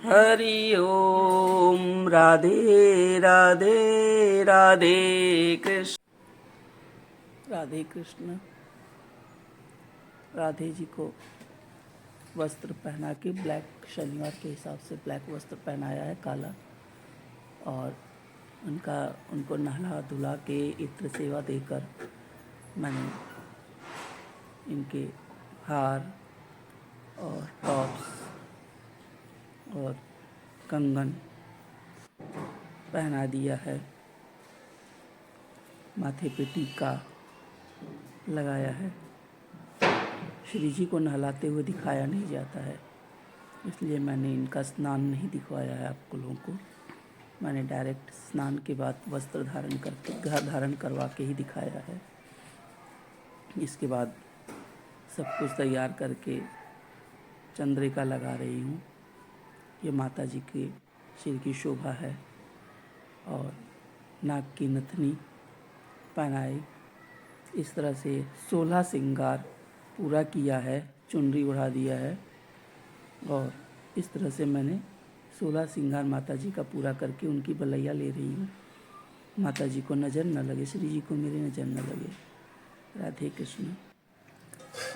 हरि ओम। राधे राधे राधे कृष्ण। राधे कृष्ण। राधे जी को वस्त्र पहना के ब्लैक, शनिवार के हिसाब से ब्लैक वस्त्र पहनाया है, काला। और उनको नहला धुला के इत्र सेवा देकर मैंने इनके हार और टॉप्स और कंगन पहना दिया है। माथे पे टीका लगाया है। श्री जी को नहलाते हुए दिखाया नहीं जाता है, इसलिए मैंने इनका स्नान नहीं दिखवाया है आप लोगों को। मैंने डायरेक्ट स्नान के बाद वस्त्र धारण करवा के ही दिखाया है। इसके बाद सब कुछ तैयार करके चंद्रिका लगा रही हूँ। ये माता जी के सिर की शोभा है। और नाक की नथनी पहनाई। इस तरह से 16 श्रृंगार पूरा किया है, चुनरी उड़ा दिया है। और इस तरह से मैंने 16 श्रृंगार माता जी का पूरा करके उनकी बलैया ले रही हूँ। माता जी को नज़र न लगे, श्री जी को मेरी नज़र न लगे। राधे कृष्ण।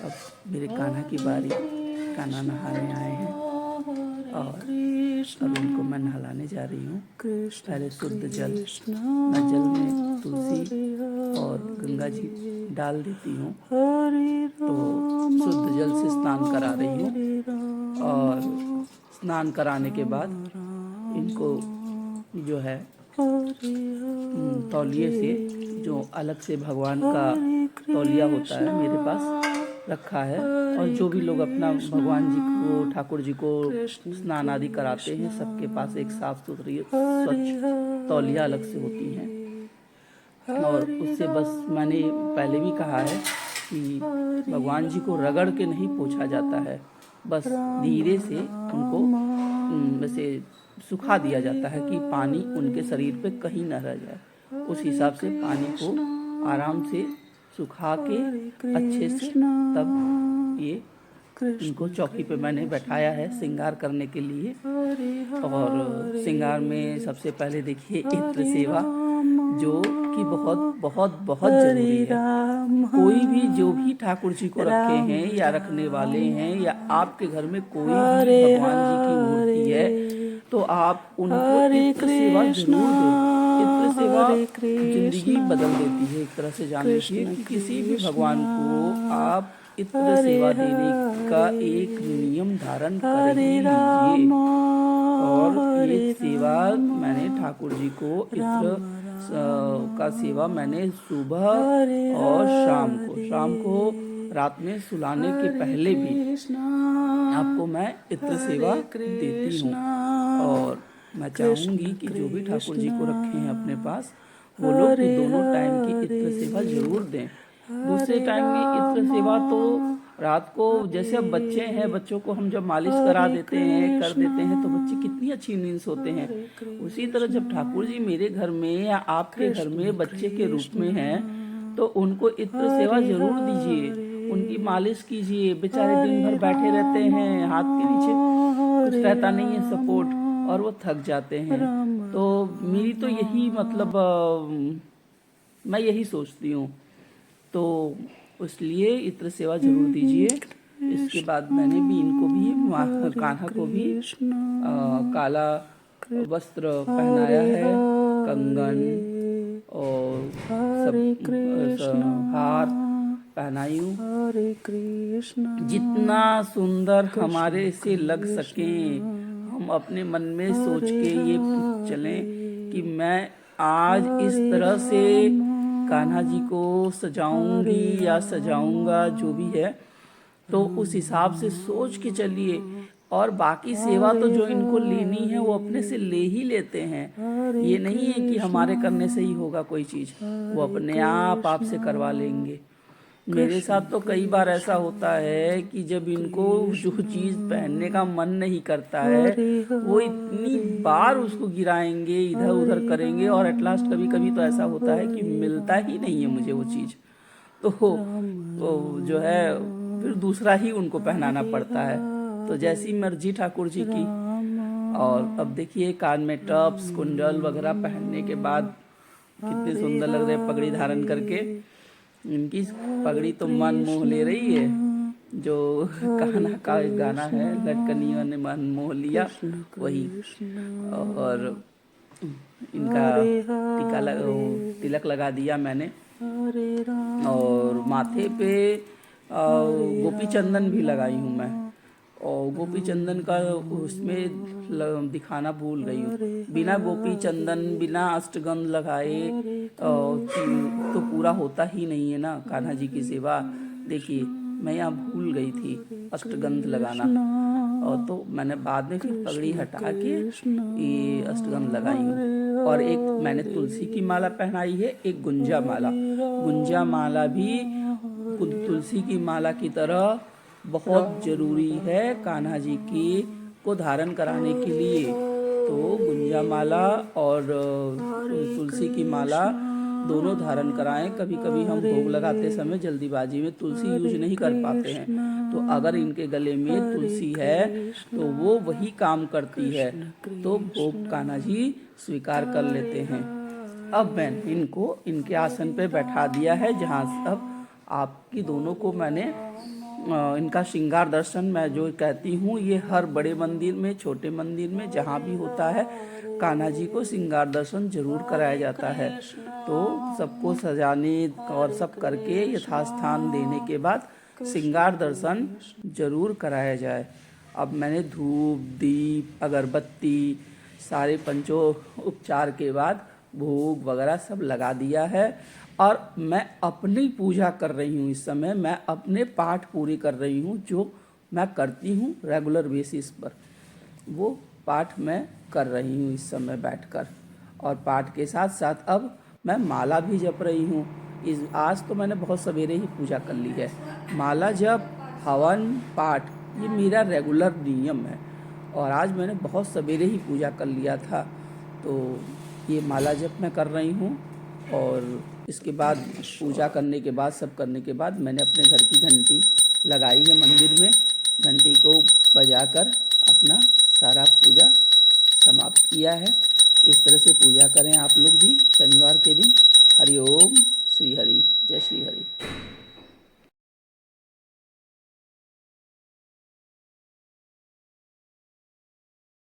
अब मेरे कान्हा की बारी। कान्हा नहाने आए हैं और अब इनको मैं नहलाने जा रही हूँ। पहले शुद्ध जल, मैं जल में तुलसी और गंगा जी डाल देती हूँ, तो शुद्ध जल से स्नान करा रही हूँ। और स्नान कराने के बाद इनको जो है तौलिए से, जो अलग से भगवान का तौलिया होता है मेरे पास रखा है। और जो भी लोग अपना भगवान जी को, ठाकुर जी को स्नान आदि कराते हैं, सबके पास एक साफ सुथरी स्वच्छ तौलिया अलग से होती है। और उससे बस मैंने पहले भी कहा है कि भगवान जी को रगड़ के नहीं पोंछा जाता है, बस धीरे से उनको वैसे सुखा दिया जाता है कि पानी उनके शरीर पे कहीं न रह जाए। उस हिसाब से पानी को आराम से सुखा के अच्छे से तब ये इनको चौकी पे मैंने बैठाया है श्रृंगार करने के लिए। और श्रृंगार में सबसे पहले देखिए इत्र सेवा, जो कि बहुत बहुत बहुत जरूरी है। कोई भी जो भी ठाकुर जी को रखे हैं या रखने वाले हैं, या आपके घर में कोई भी भगवान जी की मूर्ति है, तो आप उनको इत्र सेवा जरूर दें। इत्र सेवा जिंदगी बदल देती है। एक तरह से जान लीजिए कि किसी भी भगवान को आप इत्र सेवा देने का एक नियम धारण कर ही लीजिए। और ये सेवा मैंने ठाकुर जी को इत्र का सेवा मैंने सुबह और शाम को रात में सुलाने के पहले भी आपको मैं इत्र सेवा देती हूँ। और मैं चाहूँगी कि जो भी ठाकुर जी को रखे हैं अपने पास, वो लोग भी दोनों टाइम की इत्र सेवा जरूर दें। दूसरे टाइम में इत्र सेवा तो रात को, जैसे अब बच्चे हैं, बच्चों को हम जब मालिश करा देते हैं, कर देते हैं, तो बच्चे कितनी अच्छी नींद सोते हैं। उसी तरह जब ठाकुर जी मेरे घर में या आपके घर में बच्चे के रूप में हैं, तो उनको इत्र सेवा जरूर दीजिए, उनकी मालिश कीजिए। बेचारे दिन भर बैठे रहते हैं, हाथ के नीचे कुछ रहता नहीं है सपोर्ट, और वो थक जाते हैं। तो मेरी तो यही मतलब मैं यही सोचती हूँ। तो इसलिए इत्र सेवा जरूर दीजिए। इसके बाद मैंने भी इनको भी, कान्हा को भी काला वस्त्र पहनाया है, कंगन और सब हार पहनाई हूँ। जितना सुंदर हमारे से लग सके, हम अपने मन में सोच के ये चलें कि मैं आज इस तरह से कान्हा जी को सजाऊंगी या सजाऊंगा, जो भी है, तो उस हिसाब से सोच के चलिए। और बाकी सेवा तो जो इनको लेनी है वो अपने से ले ही लेते हैं। ये नहीं है कि हमारे करने से ही होगा कोई चीज़, वो अपने आप आपसे करवा लेंगे। मेरे साथ तो कई बार ऐसा होता है कि जब इनको जो चीज़ पहनने का मन नहीं करता है, वो इतनी बार उसको गिराएंगे, इधर उधर करेंगे, और एट लास्ट कभी कभी तो ऐसा होता है कि मिलता ही नहीं है मुझे वो चीज़। तो जो है फिर दूसरा ही उनको पहनाना पड़ता है। तो जैसी मर्जी ठाकुर जी की। और अब देखिए कान में टॉप्स कुंडल वगैरह पहनने के बाद कितने सुंदर लग रहे हैं पगड़ी धारण करके। इनकी पगड़ी तो मन मोह ले रही है। जो कान्हा का एक गाना है, लटकनियों ने मन मोह लिया, वही। और इनका तिलक लगा दिया मैंने, और माथे पे गोपी चंदन भी लगाई हूँ मैं। और गोपी चंदन का उसमें दिखाना भूल गई हूँ। बिना गोपी चंदन बिना अष्टगंध लगाए तो पूरा होता ही नहीं है ना कान्हा जी की सेवा। देखिए मैं यहाँ भूल गई थी अष्टगंध लगाना, और तो मैंने बाद में फिर पगड़ी हटा के ये अष्टगंध लगाई हूँ। और एक मैंने तुलसी की माला पहनाई है, एक गुंजा माला। गुंजा माला भी तुलसी की माला की तरह बहुत जरूरी है कान्हा जी की को धारण कराने के लिए। तो गुंजा माला और तुलसी की माला दोनों धारण कराएं। कभी कभी हम भोग लगाते समय जल्दीबाजी में तुलसी यूज नहीं कर पाते हैं, तो अगर इनके गले में तुलसी है तो वो वही काम करती है, तो भोग कान्हा जी स्वीकार कर लेते हैं। अब मैंने इनको इनके आसन पे बैठा दिया है, जहाँ अब आपकी दोनों को मैंने इनका श्रृंगार दर्शन मैं जो कहती हूँ, ये हर बड़े मंदिर में छोटे मंदिर में जहाँ भी होता है कान्हा जी को श्रृंगार दर्शन जरूर कराया जाता है। तो सबको सजाने और सब करके यथास्थान देने के बाद श्रृंगार दर्शन जरूर कराया जाए। अब मैंने धूप दीप अगरबत्ती सारे पंचोपचार के बाद भोग वगैरह सब लगा दिया है, और मैं अपनी पूजा कर रही हूँ। इस समय मैं अपने पाठ पूरे कर रही हूँ, जो मैं करती हूँ रेगुलर बेसिस पर, वो पाठ मैं कर रही हूँ इस समय बैठकर। और पाठ के साथ साथ अब मैं माला भी जप रही हूँ। आज तो मैंने बहुत सवेरे ही पूजा कर ली है। माला जप हवन पाठ ये मेरा रेगुलर नियम है, और आज मैंने बहुत सवेरे ही पूजा कर लिया था। तो ये माला जप मैं कर रही हूँ, और इसके बाद पूजा करने के बाद सब करने के बाद मैंने अपने घर की घंटी लगाई है मंदिर में। घंटी को बजाकर अपना सारा पूजा समाप्त किया है। इस तरह से पूजा करें आप लोग भी शनिवार के दिन। हरि ओम।